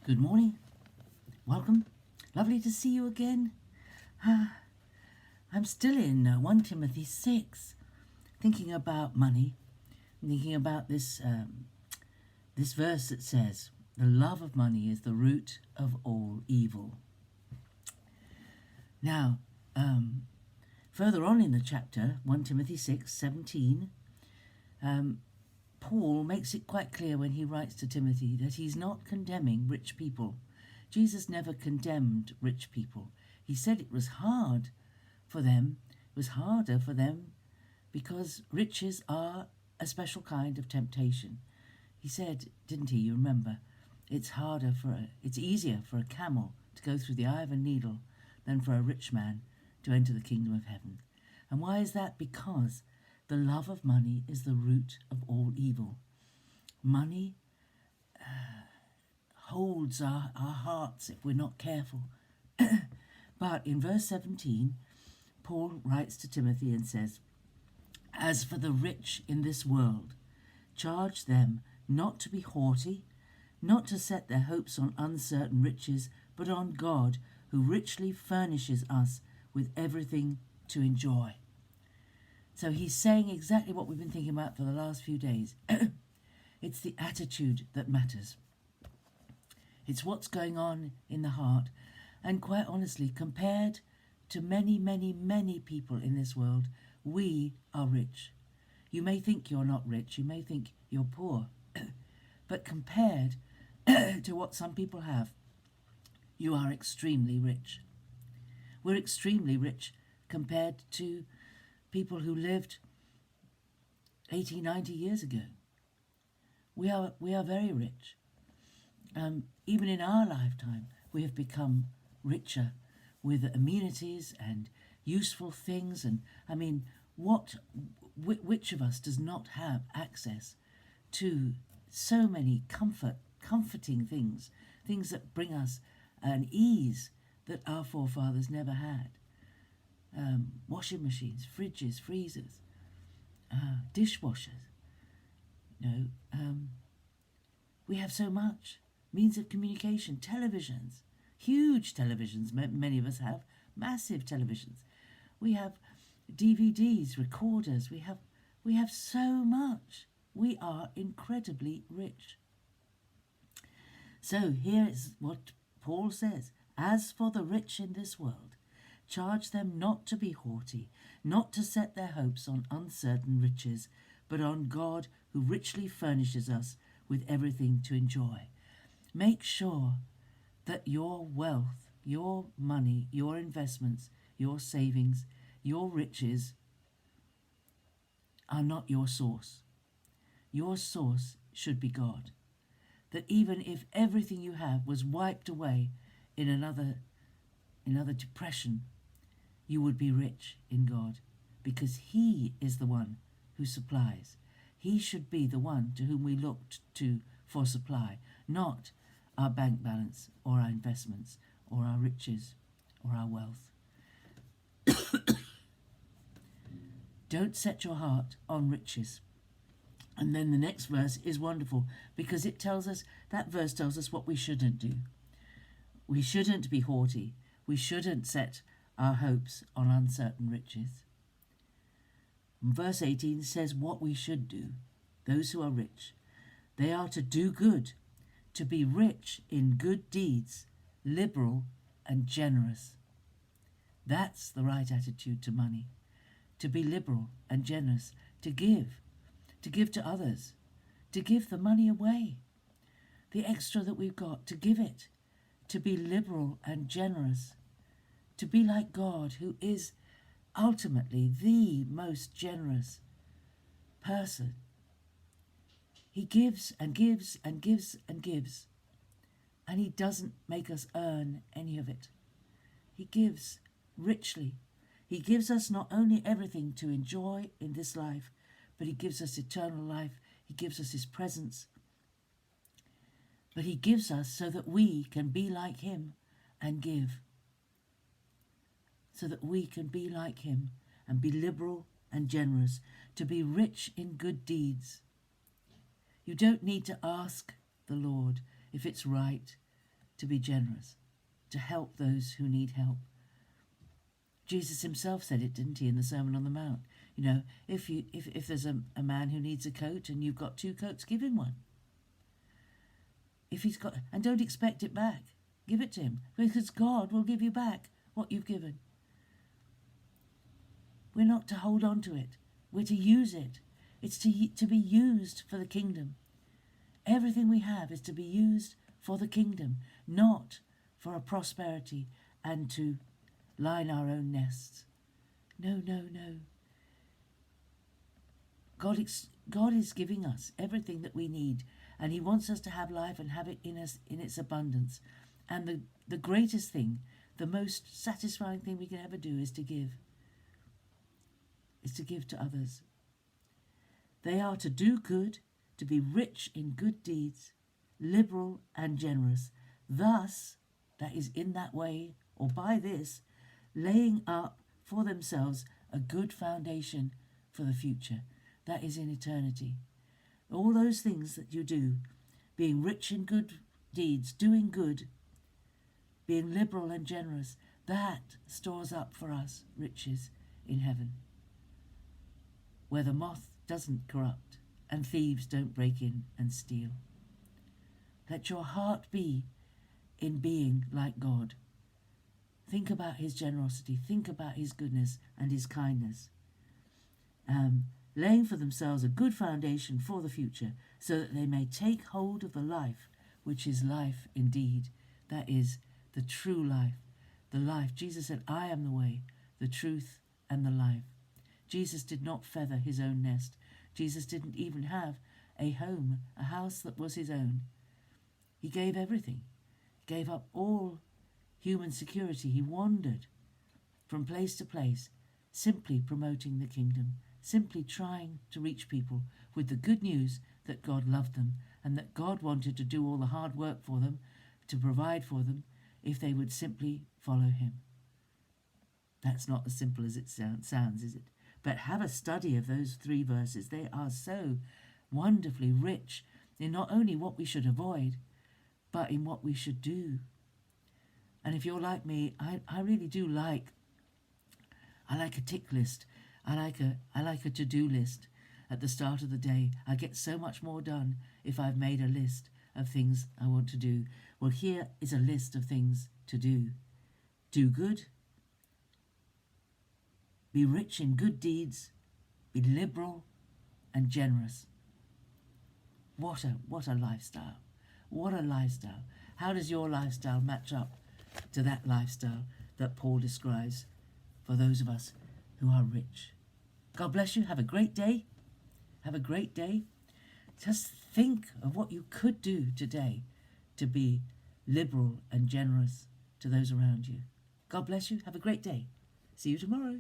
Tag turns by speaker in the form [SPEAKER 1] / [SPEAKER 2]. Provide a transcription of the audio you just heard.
[SPEAKER 1] Good morning. Welcome. Lovely to see you again. I'm still in 1 Timothy 6, thinking about money, thinking about this verse that says, "The love of money is the root of all evil." Now, further on in the chapter, 1 Timothy 6:17, Paul makes it quite clear when he writes to Timothy that he's not condemning rich people. Jesus never condemned rich people. He said it was hard for them, it was harder for them because riches are a special kind of temptation. He said, didn't he? You remember, it's easier for a camel to go through the eye of a needle than for a rich man to enter the kingdom of heaven. And why is that? Because the love of money is the root of all evil. Money holds our hearts if we're not careful. But in verse 17, Paul writes to Timothy and says, "As for the rich in this world, charge them not to be haughty, not to set their hopes on uncertain riches, but on God, who richly furnishes us with everything to enjoy." So he's saying exactly what we've been thinking about for the last few days. It's the attitude that matters. It's what's going on in the heart. And quite honestly, compared to many, many, many people in this world, we are rich. You may think you're not rich, you may think you're poor, but compared to what some people have, you are extremely rich. We're extremely rich compared to people who lived 80, 90 years ago. We are very rich. Even in our lifetime, we have become richer with amenities and useful things. And I mean, which of us does not have access to so many comforting things that bring us an ease that our forefathers never had? Washing machines, fridges, freezers, dishwashers. We have so much. Means of communication, televisions, huge televisions. Many of us have massive televisions. We have DVDs, recorders. We have so much. We are incredibly rich. So here is what Paul says: "As for the rich in this world, charge them not to be haughty, not to set their hopes on uncertain riches, but on God, who richly furnishes us with everything to enjoy." Make sure that your wealth, your money, your investments, your savings, your riches are not your source. Your source should be God. That even if everything you have was wiped away in another depression, you would be rich in God, because He is the one who supplies. He should be the one to whom we look to for supply, not our bank balance or our investments or our riches or our wealth. Don't set your heart on riches. And then the next verse is wonderful, because that verse tells us what we shouldn't do. We shouldn't be haughty. We shouldn't set our hopes on uncertain riches. And verse 18 says what we should do. Those who are rich, they are to do good, to be rich in good deeds, liberal and generous. That's the right attitude to money. To be liberal and generous, to give to others, to give the money away, the extra that we've got, to give it, to be liberal and generous, to be like God, who is ultimately the most generous person. He gives and gives and gives and gives, and He doesn't make us earn any of it. He gives richly. He gives us not only everything to enjoy in this life, but He gives us eternal life. He gives us His presence. But He gives us so that we can be like Him and give. So that we can be like Him and be liberal and generous, to be rich in good deeds. You don't need to ask the Lord if it's right to be generous, to help those who need help. Jesus himself said it, didn't he, in the Sermon on the Mount? You know, if there's a man who needs a coat and you've got 2 coats, give him one. If he's got, and don't expect it back. Give it to him, because God will give you back what you've given. We're not to hold on to it. We're to use it. It's to be used for the kingdom. Everything we have is to be used for the kingdom, not for a prosperity and to line our own nests. No, no, no. God is giving us everything that we need, and he wants us to have life and have it in us in its abundance. And the greatest thing, the most satisfying thing we can ever do is to give. Is to give to others. They are to do good, to be rich in good deeds, liberal and generous. Thus, that is in that way, or by this, laying up for themselves a good foundation for the future. That is in eternity. All those things that you do, being rich in good deeds, doing good, being liberal and generous, that stores up for us riches in heaven, where the moth doesn't corrupt and thieves don't break in and steal. Let your heart be in being like God. Think about his generosity. Think about his goodness and his kindness. Laying for themselves a good foundation for the future, so that they may take hold of the life, which is life indeed. That is the true life. The life. Jesus said, I am the way, the truth, and the life. Jesus did not feather his own nest. Jesus didn't even have a home, a house that was his own. He gave everything. Gave up all human security. He wandered from place to place, simply promoting the kingdom, simply trying to reach people with the good news that God loved them and that God wanted to do all the hard work for them, to provide for them, if they would simply follow him. That's not as simple as it sounds, is it? But have a study of those 3 verses. They are so wonderfully rich in not only what we should avoid, but in what we should do. And if you're like me, I really do like a tick list. I like a to-do list at the start of the day. I get so much more done if I've made a list of things I want to do. Well, here is a list of things to do. Do good. Be rich in good deeds. Be liberal and generous. What a lifestyle. What a lifestyle. How does your lifestyle match up to that lifestyle that Paul describes for those of us who are rich? God bless you. Have a great day. Have a great day. Just think of what you could do today to be liberal and generous to those around you. God bless you. Have a great day. See you tomorrow.